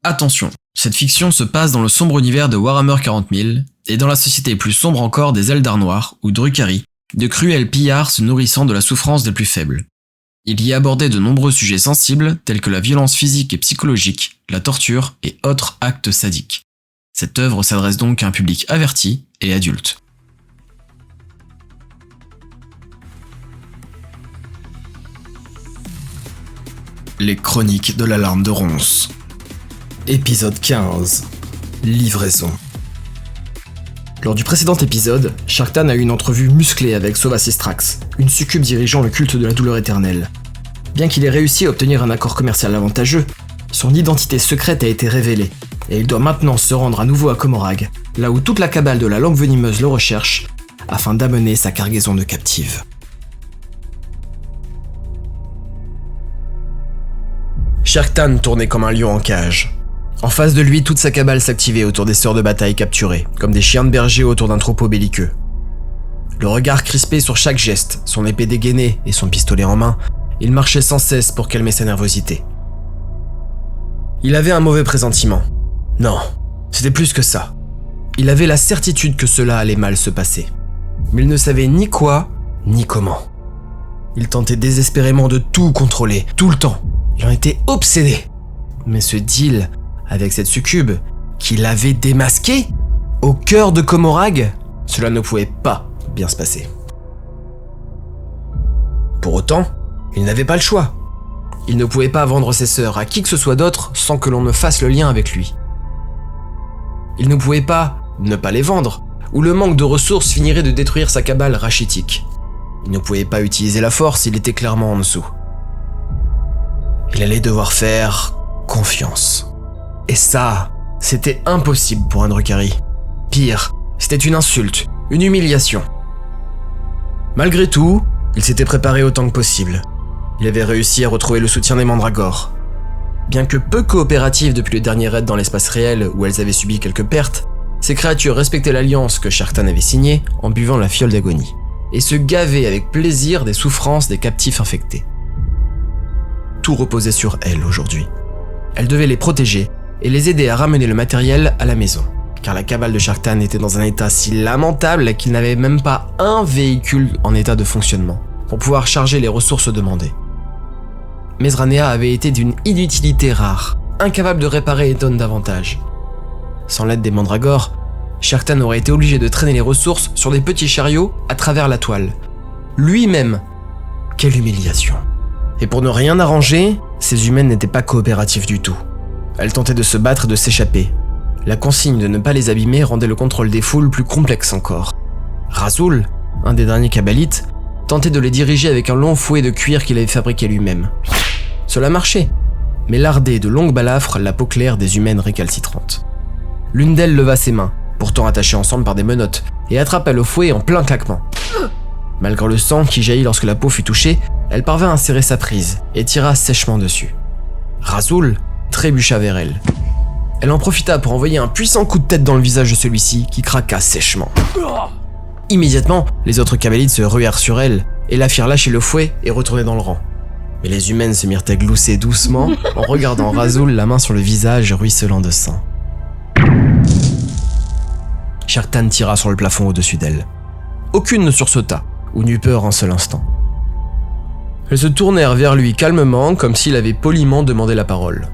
Attention, cette fiction se passe dans le sombre univers de Warhammer 40 000, et dans la société plus sombre encore des Eldar Noirs, ou Drukhari, de cruels pillards se nourrissant de la souffrance des plus faibles. Il y abordait de nombreux sujets sensibles tels que la violence physique et psychologique, la torture et autres actes sadiques. Cette œuvre s'adresse donc à un public averti et adulte. Les chroniques de l'alarme de Ronce. Épisode 15. Livraison. Lors du précédent épisode, Sharktan a eu une entrevue musclée avec Sova Sistrax, une succube dirigeant le culte de la douleur éternelle. Bien qu'il ait réussi à obtenir un accord commercial avantageux, son identité secrète a été révélée, et il doit maintenant se rendre à nouveau à Comorragh, là où toute la cabale de la langue venimeuse le recherche, afin d'amener sa cargaison de captives. Sharktan tournait comme un lion en cage. En face de lui, toute sa cabale s'activait autour des sœurs de bataille capturées, comme des chiens de berger autour d'un troupeau belliqueux. Le regard crispé sur chaque geste, son épée dégainée et son pistolet en main, il marchait sans cesse pour calmer sa nervosité. Il avait un mauvais pressentiment. Non, c'était plus que ça. Il avait la certitude que cela allait mal se passer. Mais il ne savait ni quoi, ni comment. Il tentait désespérément de tout contrôler, tout le temps. Il en était obsédé. Mais ce deal avec cette succube, qui l'avait démasqué, au cœur de Comorragh, cela ne pouvait pas bien se passer. Pour autant, il n'avait pas le choix. Il ne pouvait pas vendre ses sœurs à qui que ce soit d'autre sans que l'on ne fasse le lien avec lui. Il ne pouvait pas ne pas les vendre, ou le manque de ressources finirait de détruire sa cabale rachitique. Il ne pouvait pas utiliser la force, il était clairement en dessous. Il allait devoir faire confiance. Et ça, c'était impossible pour un Drukhari. Pire, c'était une insulte, une humiliation. Malgré tout, il s'était préparé autant que possible. Il avait réussi à retrouver le soutien des Mandragores. Bien que peu coopératives depuis le dernier raid dans l'espace réel où elles avaient subi quelques pertes, ces créatures respectaient l'alliance que Sharktan avait signée en buvant la fiole d'agonie, et se gavaient avec plaisir des souffrances des captifs infectés. Tout reposait sur elle aujourd'hui. Elle devait les protéger et les aider à ramener le matériel à la maison, car la cabale de Sharktan était dans un état si lamentable qu'il n'avait même pas un véhicule en état de fonctionnement pour pouvoir charger les ressources demandées. Mesranea avait été d'une inutilité rare, incapable de réparer les tonnes d'avantages. Sans l'aide des Mandragores, Sharktan aurait été obligé de traîner les ressources sur des petits chariots à travers la toile. Lui-même, quelle humiliation. Et pour ne rien arranger, ces humaines n'étaient pas coopératives du tout. Elles tentaient de se battre et de s'échapper. La consigne de ne pas les abîmer rendait le contrôle des foules plus complexe encore. Rasoul, un des derniers Kabbalites, tentait de les diriger avec un long fouet de cuir qu'il avait fabriqué lui-même. Cela marchait, mais lardait de longues balafres la peau claire des humaines récalcitrantes. L'une d'elles leva ses mains, pourtant attachées ensemble par des menottes, et attrapa le fouet en plein claquement. Malgré le sang qui jaillit lorsque la peau fut touchée, elle parvint à serrer sa prise et tira sèchement dessus. Rasoul trébucha vers elle. Elle en profita pour envoyer un puissant coup de tête dans le visage de celui-ci qui craqua sèchement. Immédiatement, les autres Kabbalites se ruèrent sur elle et la firent lâcher le fouet et retourner dans le rang. Mais les humaines se mirent à glousser doucement en regardant Rasoul la main sur le visage ruisselant de sang. Sharktan tira sur le plafond au-dessus d'elle. Aucune ne sursauta ou n'eut peur un seul instant. Elles se tournèrent vers lui calmement comme s'il avait poliment demandé la parole.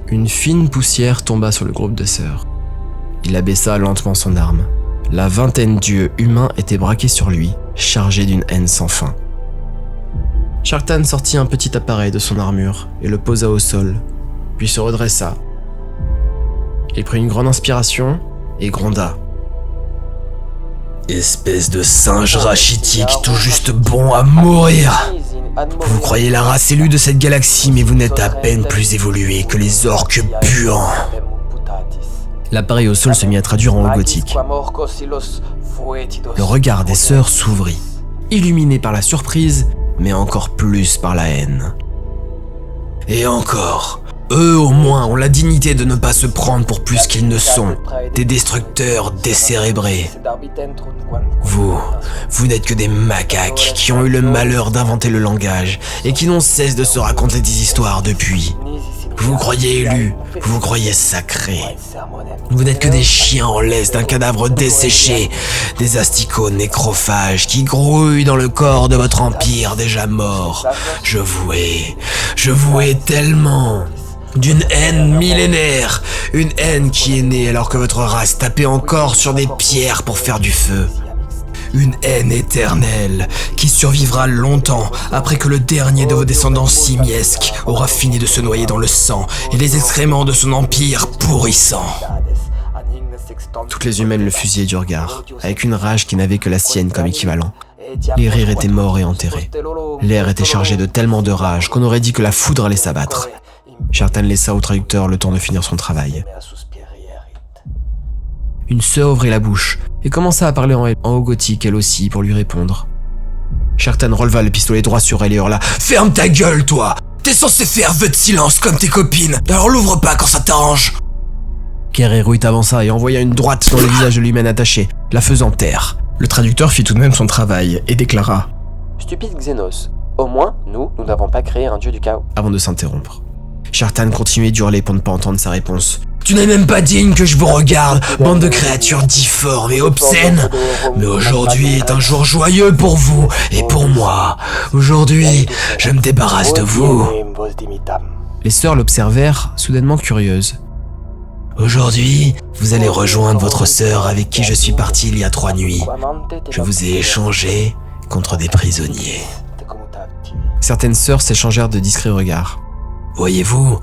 Une fine poussière tomba sur le groupe de sœurs. Il abaissa lentement son arme. La vingtaine d'yeux humains étaient braqués sur lui, chargés d'une haine sans fin. Sharktan sortit un petit appareil de son armure et le posa au sol, puis se redressa. Il prit une grande inspiration et gronda. « Espèce de singe rachitique tout juste bon à mourir ! Vous croyez la race élue de cette galaxie, mais vous n'êtes à peine plus évolué que les orques puants. » L'appareil au sol se mit à traduire en haut gothique. Le regard des sœurs s'ouvrit, illuminé par la surprise, mais encore plus par la haine. Et encore, eux au moins ont la dignité de ne pas se prendre pour plus qu'ils ne sont, des destructeurs décérébrés. Vous n'êtes que des macaques qui ont eu le malheur d'inventer le langage et qui n'ont cesse de se raconter des histoires depuis. Vous vous croyez élus, vous vous croyez sacrés. Vous n'êtes que des chiens en laisse d'un cadavre desséché, des asticots nécrophages qui grouillent dans le corps de votre empire déjà mort. Je vous hais tellement. D'une haine millénaire, une haine qui est née alors que votre race tapait encore sur des pierres pour faire du feu. Une haine éternelle qui survivra longtemps après que le dernier de vos descendants simiesques aura fini de se noyer dans le sang et les excréments de son empire pourrissant. Toutes les humaines le fusillaient du regard, avec une rage qui n'avait que la sienne comme équivalent. Les rires étaient morts et enterrés. L'air était chargé de tellement de rage qu'on aurait dit que la foudre allait s'abattre. Shartan laissa au traducteur le temps de finir son travail. Une sœur ouvrit la bouche et commença à parler en haut gothique elle aussi pour lui répondre. Shartan releva le pistolet droit sur elle et hurla « Ferme ta gueule, toi! T'es censé faire vœu de silence comme tes copines, alors l'ouvre pas quand ça t'arrange !» Kereruit avança et envoya une droite dans le visage de l'humaine attachée, la faisant taire. Le traducteur fit tout de même son travail et déclara « Stupide Xénos, au moins, nous n'avons pas créé un dieu du chaos. » Avant de s'interrompre. Shartan continuait d'hurler pour ne pas entendre sa réponse. « Tu n'es même pas digne que je vous regarde, bande de créatures difformes et obscènes. Mais aujourd'hui est un jour joyeux pour vous et pour moi. Aujourd'hui, je me débarrasse de vous. » Les sœurs l'observèrent, soudainement curieuses. « Aujourd'hui, vous allez rejoindre votre sœur avec qui je suis parti il y a 3 nuits. Je vous ai échangé contre des prisonniers. » Certaines sœurs s'échangèrent de discrets regards. « Voyez-vous,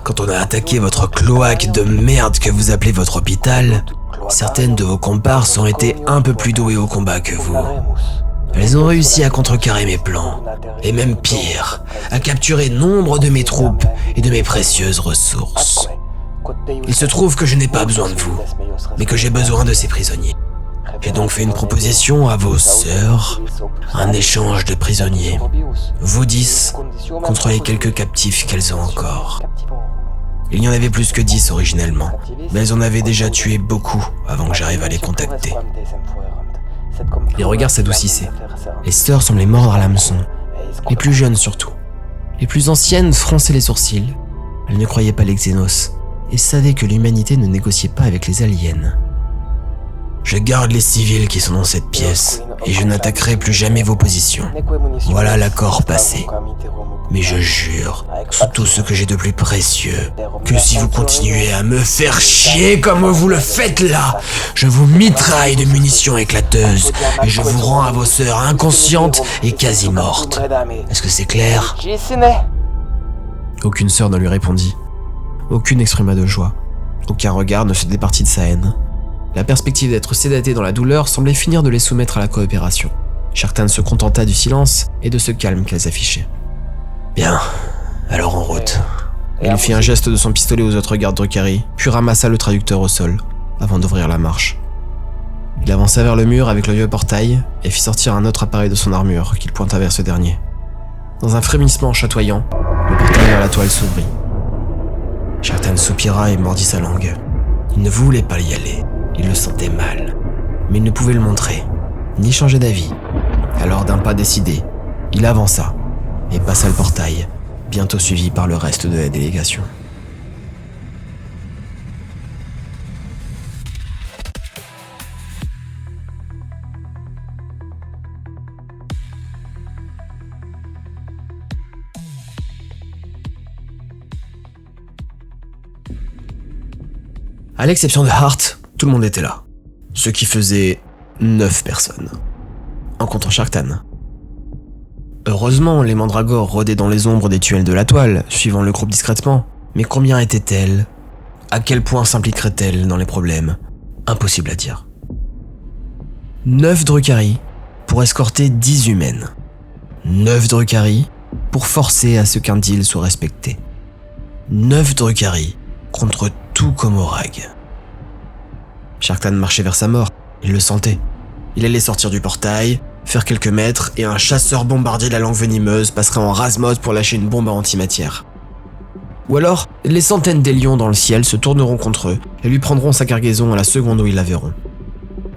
quand on a attaqué votre cloaque de merde que vous appelez votre hôpital, certaines de vos comparses ont été un peu plus douées au combat que vous. Elles ont réussi à contrecarrer mes plans, et même pire, à capturer nombre de mes troupes et de mes précieuses ressources. Il se trouve que je n'ai pas besoin de vous, mais que j'ai besoin de ces prisonniers. J'ai donc fait une proposition à vos sœurs, un échange de prisonniers, vous 10 contre les quelques captifs qu'elles ont encore. Il y en avait plus que 10 originellement, mais elles en avaient déjà tué beaucoup avant que j'arrive à les contacter. » Les regards s'adoucissaient. Les sœurs semblaient mordre à l'hameçon. Les plus jeunes surtout. Les plus anciennes fronçaient les sourcils. Elles ne croyaient pas les Xénos et savaient que l'humanité ne négociait pas avec les aliens. « Je garde les civils qui sont dans cette pièce et je n'attaquerai plus jamais vos positions. Voilà l'accord passé. Mais je jure, sous tout ce que j'ai de plus précieux, que si vous continuez à me faire chier comme vous le faites là, je vous mitraille de munitions éclateuses et je vous rends à vos sœurs inconscientes et quasi mortes. Est-ce que c'est clair ?» Aucune sœur ne lui répondit. Aucune n'exprima de joie. Aucun regard ne se départit de sa haine. La perspective d'être sédatée dans la douleur semblait finir de les soumettre à la coopération. Shartan se contenta du silence et de ce calme qu'elles affichaient. « Bien, alors en route. » Il fit un geste de son pistolet aux autres gardes Drukhari, puis ramassa le traducteur au sol, avant d'ouvrir la marche. Il avança vers le mur avec le vieux portail et fit sortir un autre appareil de son armure qu'il pointa vers ce dernier. Dans un frémissement chatoyant, le portail vers la toile s'ouvrit. Shartan soupira et mordit sa langue. Il ne voulait pas y aller. Il le sentait mal, mais il ne pouvait le montrer, ni changer d'avis. Alors d'un pas décidé, il avança et passa le portail, bientôt suivi par le reste de la délégation. À l'exception de Hart, tout le monde était là. Ce qui faisait 9 personnes. En comptant Shartan. Heureusement, les mandragores rôdaient dans les ombres des tunnels de la toile, suivant le groupe discrètement. Mais combien étaient-elles ? À quel point s'impliqueraient-elles dans les problèmes ? Impossible à dire. 9 Drukhari pour escorter 10 humaines. 9 Drukhari pour forcer à ce qu'un deal soit respecté. 9 Drukhari contre tout Comorag. Shartan marchait vers sa mort, il le sentait. Il allait sortir du portail, faire quelques mètres, et un chasseur bombardier de la langue venimeuse passerait en rase-mode pour lâcher une bombe à antimatière. Ou alors, les centaines d'élions dans le ciel se tourneront contre eux et lui prendront sa cargaison à la seconde où ils la verront.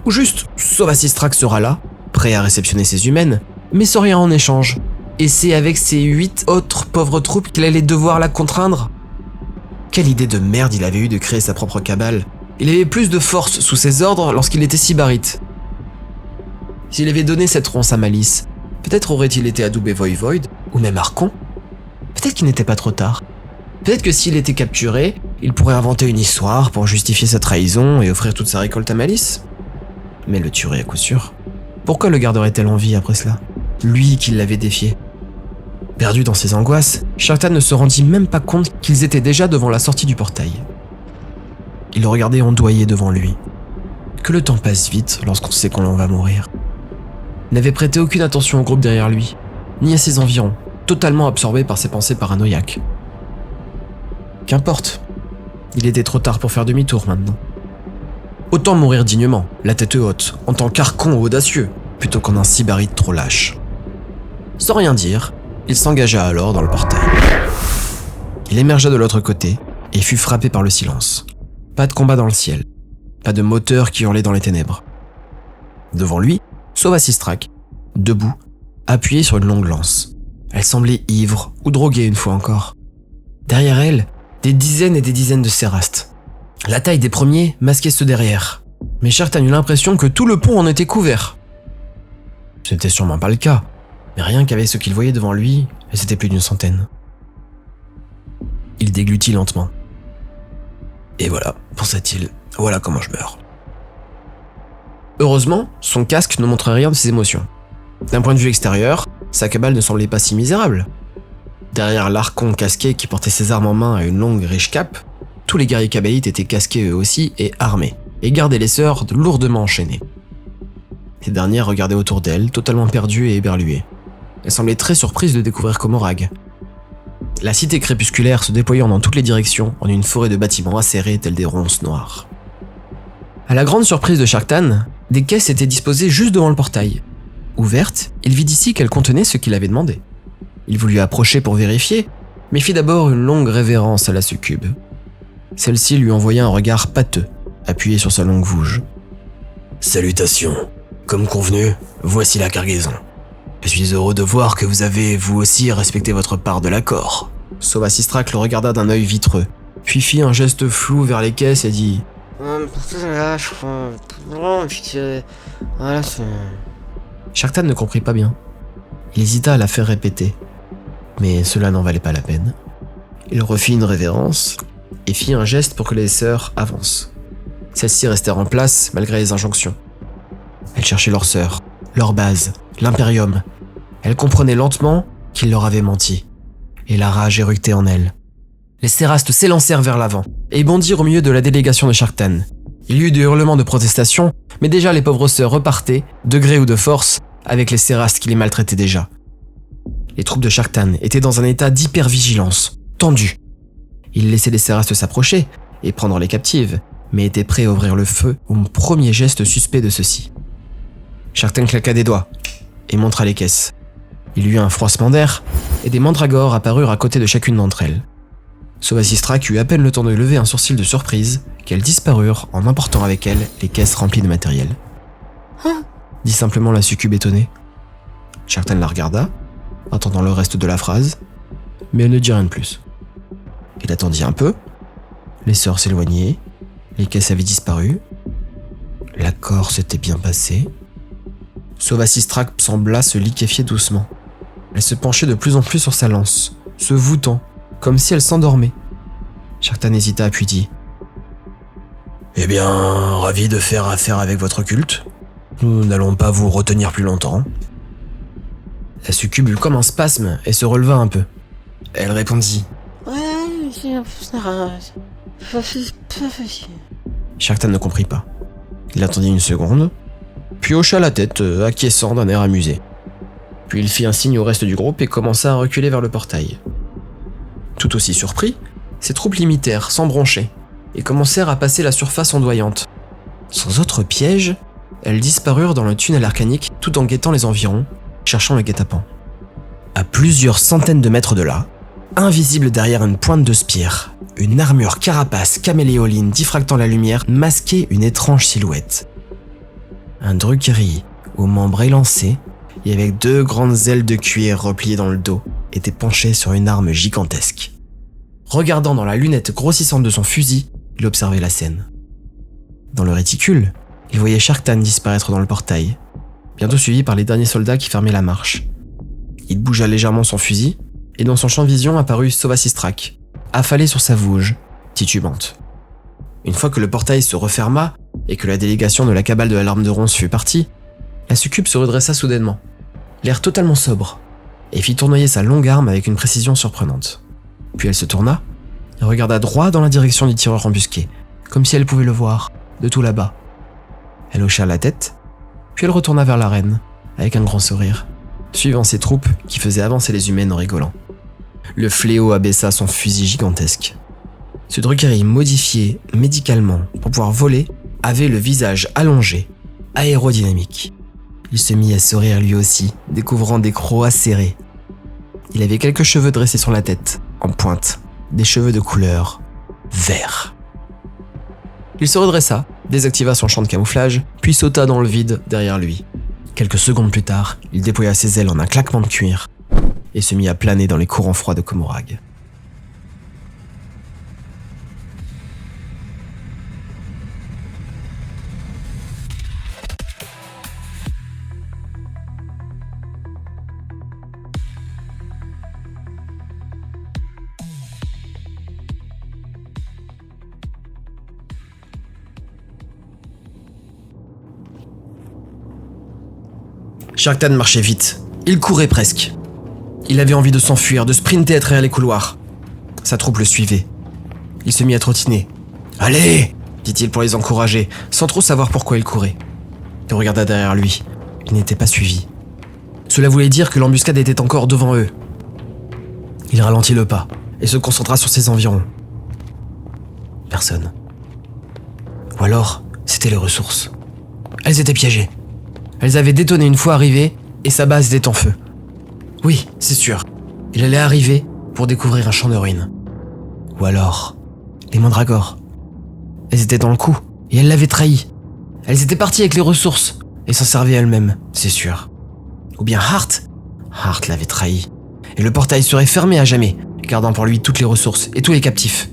Ou juste, Sovasistrak sera là, prêt à réceptionner ses humaines, mais sans rien en échange. Et c'est avec ses 8 autres pauvres troupes qu'il allait devoir la contraindre. Quelle idée de merde il avait eu de créer sa propre cabale. Il avait plus de force sous ses ordres lorsqu'il était sybarite. S'il avait donné cette ronce à Malice, peut-être aurait-il été adoubé Voivode, ou même Archon. Peut-être qu'il n'était pas trop tard. Peut-être que s'il était capturé, il pourrait inventer une histoire pour justifier sa trahison et offrir toute sa récolte à Malice. Mais le tuerait à coup sûr. Pourquoi le garderait-elle en vie après cela? Lui qui l'avait défié. Perdu dans ses angoisses, Sharktan ne se rendit même pas compte qu'ils étaient déjà devant la sortie du portail. Il le regardait ondoyer devant lui. Que le temps passe vite lorsqu'on sait qu'on en va mourir. Il n'avait prêté aucune attention au groupe derrière lui, ni à ses environs, totalement absorbé par ses pensées paranoïaques. Qu'importe, il était trop tard pour faire demi-tour maintenant. Autant mourir dignement, la tête haute, en tant qu'archon audacieux, plutôt qu'en un sybarite trop lâche. Sans rien dire, il s'engagea alors dans le portail. Il émergea de l'autre côté et fut frappé par le silence. Pas de combat dans le ciel, pas de moteur qui hurlait dans les ténèbres. Devant lui, Sova Sistrak, debout, appuyée sur une longue lance. Elle semblait ivre ou droguée une fois encore. Derrière elle, des dizaines et des dizaines de Cérastes. La taille des premiers masquait ceux derrière, mais Sharktan eut l'impression que tout le pont en était couvert. Ce n'était sûrement pas le cas, mais rien qu'avec ce qu'il voyait devant lui, c'était plus d'une centaine. Il déglutit lentement. Et voilà, pensa-t-il, voilà comment je meurs. Heureusement, son casque ne montrait rien de ses émotions. D'un point de vue extérieur, sa cabale ne semblait pas si misérable. Derrière l'archon casqué qui portait ses armes en main et une longue riche cape, tous les guerriers cabalites étaient casqués eux aussi et armés, et gardaient les sœurs lourdement enchaînées. Ces dernières regardaient autour d'elles, totalement perdues et éberluées. Elles semblaient très surprises de découvrir Comorag. La cité crépusculaire se déployant dans toutes les directions en une forêt de bâtiments acérés tels des ronces noires. À la grande surprise de Sharktan, des caisses étaient disposées juste devant le portail. Ouvertes, il vit d'ici qu'elles contenaient ce qu'il avait demandé. Il voulut approcher pour vérifier, mais fit d'abord une longue révérence à la succube. Celle-ci lui envoya un regard pâteux, appuyé sur sa longue vouge. « Salutations. Comme convenu, voici la cargaison. Je suis heureux de voir que vous avez, vous aussi, respecté votre part de l'accord. » Sova Sistrak le regarda d'un œil vitreux, puis fit un geste flou vers les caisses et dit Sharktan ne comprit pas bien. Il hésita à la faire répéter, mais cela n'en valait pas la peine. Il refit une révérence et fit un geste pour que les sœurs avancent. Celles-ci restèrent en place malgré les injonctions. Elles cherchaient leur sœur, leur base, l'impérium. Elles comprenaient lentement qu'il leur avait menti, et la rage éructait en elles. Les Cérastes s'élancèrent vers l'avant et bondirent au milieu de la délégation de Sharktan. Il y eut des hurlements de protestation, mais déjà les pauvres sœurs repartaient, de gré ou de force, avec les Cérastes qui les maltraitaient déjà. Les troupes de Sharktan étaient dans un état d'hypervigilance, tendu. Ils laissaient les Cérastes s'approcher et prendre les captives, mais étaient prêts à ouvrir le feu au premier geste suspect de ceux-ci. Sharktan claqua des doigts et montra les caisses. Il y eut un froissement d'air et des mandragores apparurent à côté de chacune d'entre elles. Sova Sistrak eut à peine le temps de lever un sourcil de surprise qu'elles disparurent en emportant avec elles les caisses remplies de matériel. « dit simplement la succube étonnée. Sharktan la regarda, attendant le reste de la phrase, mais elle ne dit rien de plus. Il attendit un peu, les sœurs s'éloignaient, les caisses avaient disparu, l'accord s'était bien passé. Sova Sistrak sembla se liquéfier doucement. Elle se penchait de plus en plus sur sa lance, se voûtant, comme si elle s'endormait. Sharktan hésita puis dit « Eh bien, ravi de faire affaire avec votre culte. Nous n'allons pas vous retenir plus longtemps. » La succube eut comme un spasme et se releva un peu. Elle répondit « Sharktan ne comprit pas. Il attendit une seconde, puis hocha la tête, acquiesçant d'un air amusé. Puis il fit un signe au reste du groupe et commença à reculer vers le portail. Tout aussi surpris, ses troupes l'imitèrent, sans broncher, et commencèrent à passer la surface ondoyante. Sans autre piège, elles disparurent dans le tunnel arcanique tout en guettant les environs, cherchant le guet-apens. À plusieurs centaines de mètres de là, invisible derrière une pointe de spire, une armure carapace caméléoline diffractant la lumière masquait une étrange silhouette. Un Drukhari aux membres élancés et avec 2 grandes ailes de cuir repliées dans le dos était penché sur une arme gigantesque. Regardant dans la lunette grossissante de son fusil, il observait la scène. Dans le réticule, il voyait Sharktan disparaître dans le portail, bientôt suivi par les derniers soldats qui fermaient la marche. Il bougea légèrement son fusil, et dans son champ de vision apparut Sovasistrak, affalé sur sa vouge, titubante. Une fois que le portail se referma et que la délégation de la cabale de la Larme de Ronce fut partie, la succube se redressa soudainement, l'air totalement sobre, et fit tournoyer sa longue arme avec une précision surprenante. Puis elle se tourna et regarda droit dans la direction du tireur embusqué, comme si elle pouvait le voir, de tout là-bas. Elle hocha la tête, puis elle retourna vers l'arène, avec un grand sourire, suivant ses troupes qui faisaient avancer les humaines en rigolant. Le fléau abaissa son fusil gigantesque. Ce Drukhari modifié médicalement pour pouvoir voler avait le visage allongé, aérodynamique. Il se mit à sourire lui aussi, découvrant des crocs acérés. Il avait quelques cheveux dressés sur la tête, en pointe, des cheveux de couleur vert. Il se redressa, désactiva son champ de camouflage, puis sauta dans le vide derrière lui. Quelques secondes plus tard, il déploya ses ailes en un claquement de cuir et se mit à planer dans les courants froids de Komorrag. Sharktan marchait vite. Il courait presque. Il avait envie de s'enfuir, de sprinter à travers les couloirs. Sa troupe le suivait. Il se mit à trottiner. « Allez !» dit-il pour les encourager, sans trop savoir pourquoi il courait. Il regarda derrière lui. Il n'était pas suivi. Cela voulait dire que l'embuscade était encore devant eux. Il ralentit le pas et se concentra sur ses environs. Personne. Ou alors, c'était les ressources. Elles étaient piégées. Elles avaient détonné une fois arrivées et sa base était en feu. Oui, c'est sûr. Il allait arriver pour découvrir un champ de ruines. Ou alors, les mandragores. Elles étaient dans le coup et elles l'avaient trahi. Elles étaient parties avec les ressources et s'en servaient elles-mêmes, c'est sûr. Ou bien Hart l'avait trahi. Et le portail serait fermé à jamais, gardant pour lui toutes les ressources et tous les captifs.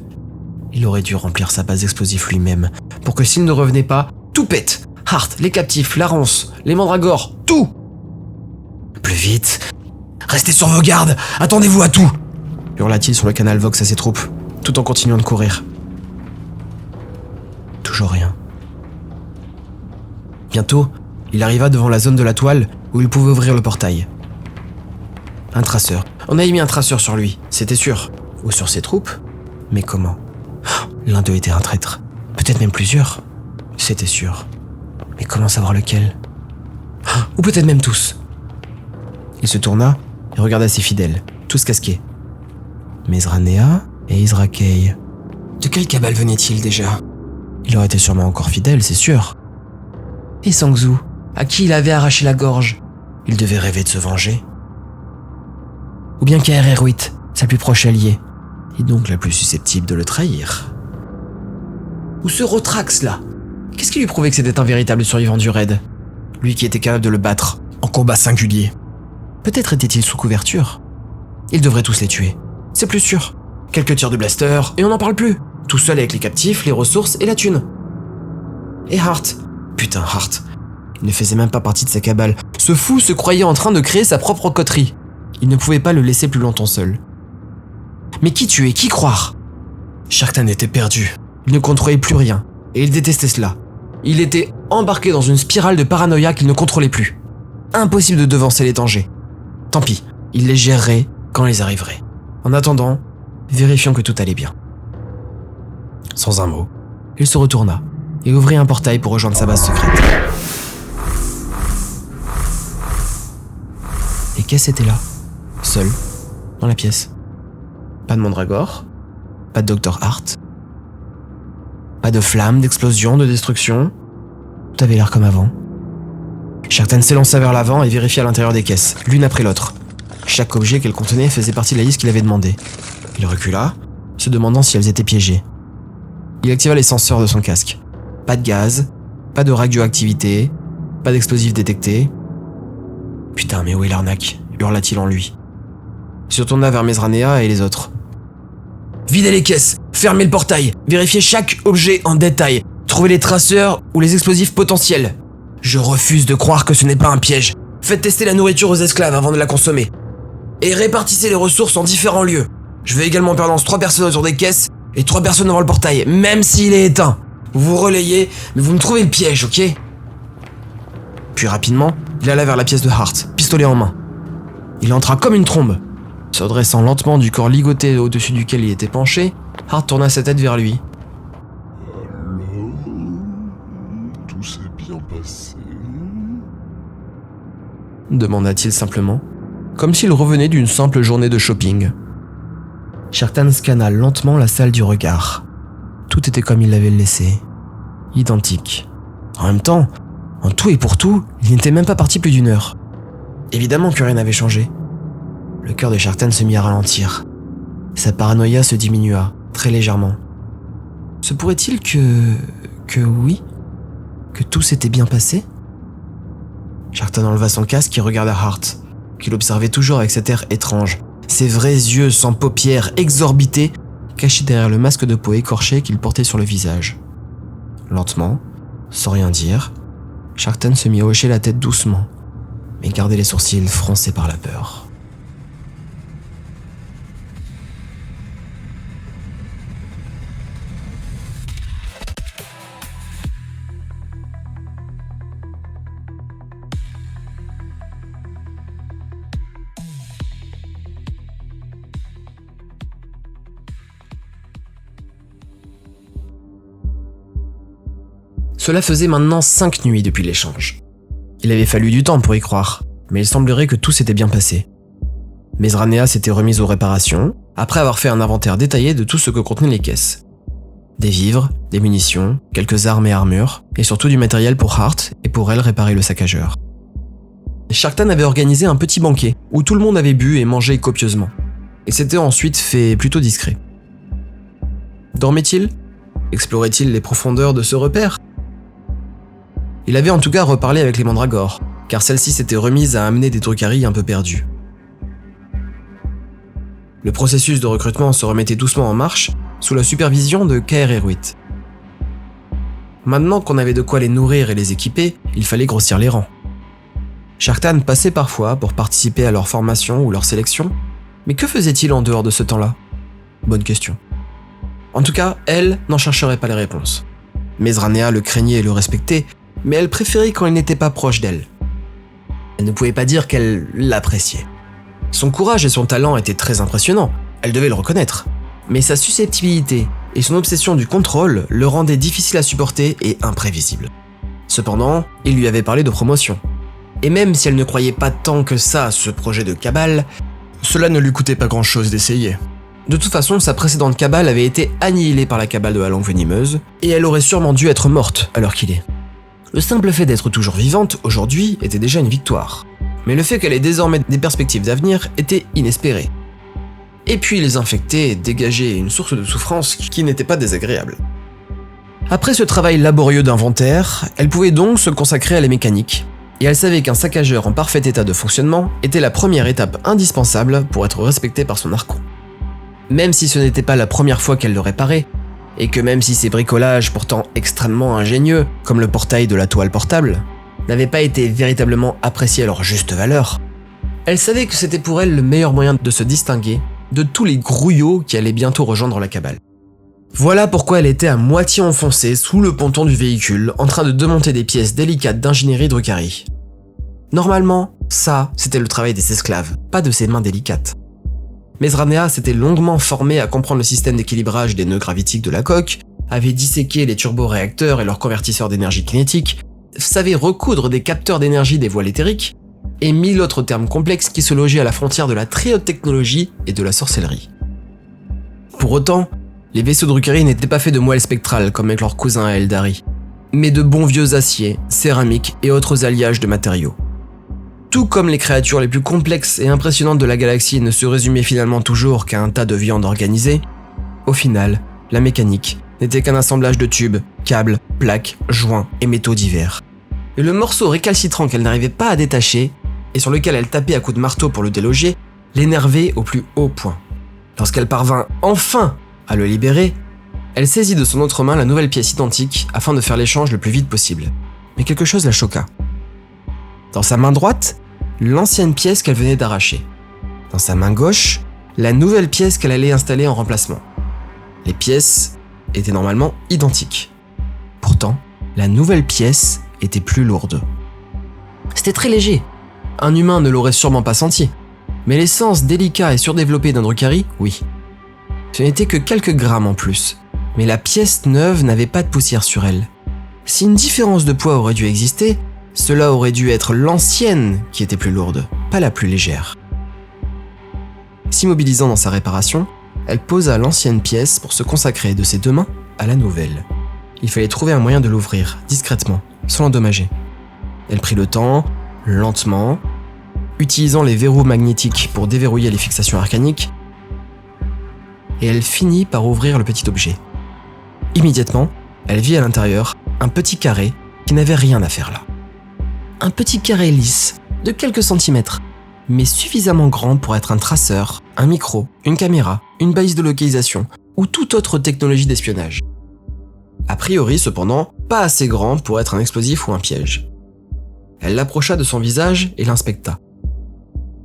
Il aurait dû remplir sa base d'explosifs lui-même pour que s'il ne revenait pas, tout pète. Hart, les captifs, la ronce, les mandragores, tout. Plus vite. Restez sur vos gardes, attendez-vous à tout, hurla-t-il sur le canal Vox à ses troupes, tout en continuant de courir. Toujours rien. Bientôt, il arriva devant la zone de la toile où il pouvait ouvrir le portail. Un traceur. On avait mis un traceur sur lui, c'était sûr. Ou sur ses troupes. Mais comment ? L'un d'eux était un traître. Peut-être même plusieurs. C'était sûr. Mais comment savoir lequel ? Ou peut-être même tous. Il se tourna et regarda ses fidèles, tous casqués. Mezranea et Izrakei. De quelle cabale venait-il déjà ? Il aurait été sûrement encore fidèle, c'est sûr. Et Sangzu, à qui il avait arraché la gorge ? Il devait rêver de se venger. Ou bien Kaer-Erwit, sa plus proche alliée, et donc la plus susceptible de le trahir. Ou ce Rotrax là ? Qu'est-ce qui lui prouvait que c'était un véritable survivant du raid ? Lui qui était capable de le battre, en combat singulier. Peut-être était-il sous couverture. Il devrait tous les tuer. C'est plus sûr. Quelques tirs de blaster, et on n'en parle plus. Tout seul avec les captifs, les ressources et la thune. Et Hart. Putain, Hart. Il ne faisait même pas partie de sa cabale. Ce fou se croyait en train de créer sa propre coterie. Il ne pouvait pas le laisser plus longtemps seul. Mais qui tuer, qui croire ? Sharktan était perdu. Il ne contrôlait plus rien, et il détestait cela. Il était embarqué dans une spirale de paranoïa qu'il ne contrôlait plus. Impossible de devancer les dangers. Tant pis, il les gérerait quand ils arriveraient. En attendant, vérifions que tout allait bien. Sans un mot, il se retourna et ouvrit un portail pour rejoindre sa base secrète. Et qu'est-ce était là ? Seul, dans la pièce. Pas de mandragore, pas de Dr. Hart, pas de flammes, d'explosions, de destruction. Tout avait l'air comme avant. Sharktan s'élança vers l'avant et vérifia l'intérieur des caisses, l'une après l'autre. Chaque objet qu'elles contenaient faisait partie de la liste qu'il avait demandé. Il recula, se demandant si elles étaient piégées. Il activa les senseurs de son casque. Pas de gaz, pas de radioactivité, pas d'explosifs détectés. Putain, mais où est l'arnaque ? Hurla-t-il en lui. Il se tourna vers Mezranea et les autres. Videz les caisses, fermez le portail, vérifiez chaque objet en détail, trouvez les traceurs ou les explosifs potentiels. Je refuse de croire que ce n'est pas un piège. Faites tester la nourriture aux esclaves avant de la consommer. Et répartissez les ressources en différents lieux. Je veux également permanence 3 personnes autour des caisses et 3 personnes devant le portail, même s'il est éteint. Vous vous relayez, mais vous me trouvez le piège, ok ? Puis rapidement, il alla vers la pièce de Hart, pistolet en main. Il entra comme une trombe. Se redressant lentement du corps ligoté au-dessus duquel il était penché, Hart tourna sa tête vers lui. Alors, tout s'est bien passé. Demanda-t-il simplement, comme s'il revenait d'une simple journée de shopping. Sharktan scanna lentement la salle du regard. Tout était comme il l'avait laissé, identique. En même temps, en tout et pour tout, il n'était même pas parti plus d'1 heure. Évidemment que rien n'avait changé. Le cœur de Sharktan se mit à ralentir. Sa paranoïa se diminua, très légèrement. Se pourrait-il que oui, que tout s'était bien passé ? Sharktan enleva son casque et regarda Hart, qu'il observait toujours avec cet air étrange, ses vrais yeux sans paupières exorbités, cachés derrière le masque de peau écorché qu'il portait sur le visage. Lentement, sans rien dire, Sharktan se mit à hocher la tête doucement, mais gardait les sourcils froncés par la peur. Cela faisait maintenant 5 nuits depuis l'échange. Il avait fallu du temps pour y croire, mais il semblerait que tout s'était bien passé. Mesranea s'était remise aux réparations, après avoir fait un inventaire détaillé de tout ce que contenaient les caisses. Des vivres, des munitions, quelques armes et armures, et surtout du matériel pour Hart et pour elle réparer le saccageur. Sharktan avait organisé un petit banquet, où tout le monde avait bu et mangé copieusement, et s'était ensuite fait plutôt discret. Dormait-il ? Explorait-il les profondeurs de ce repère ? Il avait en tout cas reparlé avec les mandragores, car celles-ci s'étaient remises à amener des Drukhari un peu perdus. Le processus de recrutement se remettait doucement en marche, sous la supervision de Kaer Erwit. Maintenant qu'on avait de quoi les nourrir et les équiper, il fallait grossir les rangs. Sharktan passait parfois pour participer à leur formation ou leur sélection, mais que faisait-il en dehors de ce temps-là ? Bonne question. En tout cas, elle n'en chercherait pas les réponses. Mesranea le craignait et le respectait, mais elle préférait quand il n'était pas proche d'elle. Elle ne pouvait pas dire qu'elle l'appréciait. Son courage et son talent étaient très impressionnants, elle devait le reconnaître. Mais sa susceptibilité et son obsession du contrôle le rendaient difficile à supporter et imprévisible. Cependant, il lui avait parlé de promotion. Et même si elle ne croyait pas tant que ça à ce projet de cabale, cela ne lui coûtait pas grand-chose d'essayer. De toute façon, sa précédente cabale avait été annihilée par la cabale de la langue venimeuse, et elle aurait sûrement dû être morte à l'heure qu'il est. Le simple fait d'être toujours vivante, aujourd'hui, était déjà une victoire. Mais le fait qu'elle ait désormais des perspectives d'avenir était inespéré. Et puis les infectés dégageaient une source de souffrance qui n'était pas désagréable. Après ce travail laborieux d'inventaire, elle pouvait donc se consacrer à la mécanique, et elle savait qu'un saccageur en parfait état de fonctionnement était la première étape indispensable pour être respecté par son archon. Même si ce n'était pas la première fois qu'elle le réparait, et que même si ces bricolages pourtant extrêmement ingénieux, comme le portail de la toile portable, n'avaient pas été véritablement appréciés à leur juste valeur, elle savait que c'était pour elle le meilleur moyen de se distinguer de tous les grouillots qui allaient bientôt rejoindre la cabale. Voilà pourquoi elle était à moitié enfoncée sous le ponton du véhicule, en train de démonter des pièces délicates d'ingénierie Drukhari. Normalement, ça, c'était le travail des esclaves, pas de ses mains délicates. Mesranea s'était longuement formée à comprendre le système d'équilibrage des nœuds gravitiques de la coque, avait disséqué les turboréacteurs et leurs convertisseurs d'énergie kinétique, savait recoudre des capteurs d'énergie des voiles éthériques, et 1000 autres termes complexes qui se logeaient à la frontière de la très haute technologie et de la sorcellerie. Pour autant, les vaisseaux Drukhari n'étaient pas faits de moelle spectrale comme avec leurs cousins à Eldari, mais de bons vieux aciers, céramiques et autres alliages de matériaux. Tout comme les créatures les plus complexes et impressionnantes de la galaxie ne se résumaient finalement toujours qu'à un tas de viande organisée, au final, la mécanique n'était qu'un assemblage de tubes, câbles, plaques, joints et métaux divers. Et le morceau récalcitrant qu'elle n'arrivait pas à détacher, et sur lequel elle tapait à coups de marteau pour le déloger, l'énervait au plus haut point. Lorsqu'elle parvint enfin à le libérer, elle saisit de son autre main la nouvelle pièce identique afin de faire l'échange le plus vite possible. Mais quelque chose la choqua. Dans sa main droite, l'ancienne pièce qu'elle venait d'arracher. Dans sa main gauche, la nouvelle pièce qu'elle allait installer en remplacement. Les pièces étaient normalement identiques. Pourtant, la nouvelle pièce était plus lourde. C'était très léger. Un humain ne l'aurait sûrement pas senti. Mais les sens délicats et surdéveloppés d'un Drukhari, oui. Ce n'était que quelques grammes en plus. Mais la pièce neuve n'avait pas de poussière sur elle. Si une différence de poids aurait dû exister, cela aurait dû être l'ancienne qui était plus lourde, pas la plus légère. S'immobilisant dans sa réparation, elle posa l'ancienne pièce pour se consacrer de ses deux mains à la nouvelle. Il fallait trouver un moyen de l'ouvrir, discrètement, sans l'endommager. Elle prit le temps, lentement, utilisant les verrous magnétiques pour déverrouiller les fixations arcaniques, et elle finit par ouvrir le petit objet. Immédiatement, elle vit à l'intérieur un petit carré qui n'avait rien à faire là. Un petit carré lisse, de quelques centimètres, mais suffisamment grand pour être un traceur, un micro, une caméra, une balise de localisation ou toute autre technologie d'espionnage. A priori, cependant, pas assez grand pour être un explosif ou un piège. Elle l'approcha de son visage et l'inspecta.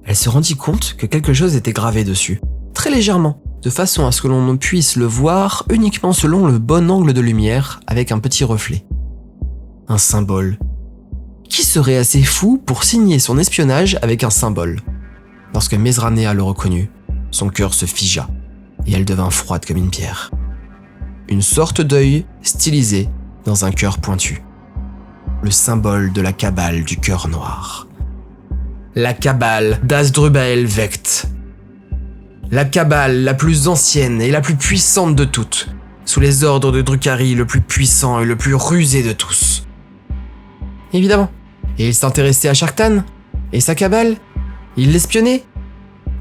Elle se rendit compte que quelque chose était gravé dessus, très légèrement, de façon à ce que l'on ne puisse le voir uniquement selon le bon angle de lumière avec un petit reflet. Un symbole. Qui serait assez fou pour signer son espionnage avec un symbole ? Lorsque Mesranea le reconnut, son cœur se figea et elle devint froide comme une pierre. Une sorte d'œil stylisé dans un cœur pointu. Le symbole de la cabale du cœur noir. La cabale d'Asdrubael Vect. La cabale la plus ancienne et la plus puissante de toutes, sous les ordres de Drukhari le plus puissant et le plus rusé de tous. Évidemment. Et il s'intéressait à Sharktan et sa cabale. Il l'espionnait.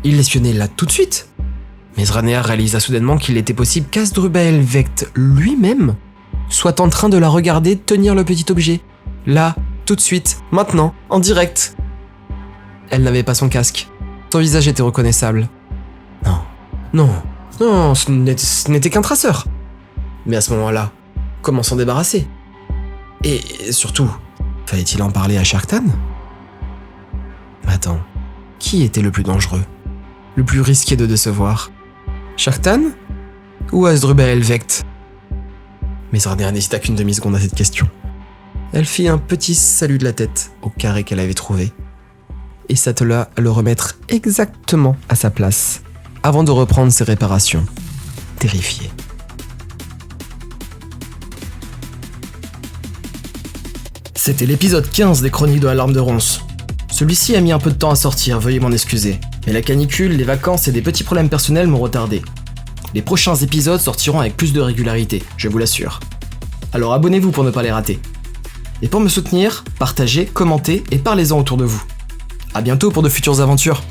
Il l'espionnait là tout de suite. Mesranea réalisa soudainement qu'il était possible qu'Asdrubael Vect lui-même soit en train de la regarder tenir le petit objet. Là, tout de suite, maintenant, en direct. Elle n'avait pas son casque. Son visage était reconnaissable. Non, ce n'était qu'un traceur. Mais à ce moment-là, comment s'en débarrasser ? Et surtout, fallait-il en parler à Sharktan ? Mais attends, qui était le plus dangereux ? Le plus risqué de décevoir ? Sharktan ? Ou Asdrubael Vect ? Mesranea n'hésita qu'une demi-seconde à cette question. Elle fit un petit salut de la tête au carré qu'elle avait trouvé et s'attela à le remettre exactement à sa place avant de reprendre ses réparations, terrifiée. C'était l'épisode 15 des Chroniques de l'Alarme de Ronce. Celui-ci a mis un peu de temps à sortir, veuillez m'en excuser. Mais la canicule, les vacances et des petits problèmes personnels m'ont retardé. Les prochains épisodes sortiront avec plus de régularité, je vous l'assure. Alors abonnez-vous pour ne pas les rater. Et pour me soutenir, partagez, commentez et parlez-en autour de vous. À bientôt pour de futures aventures.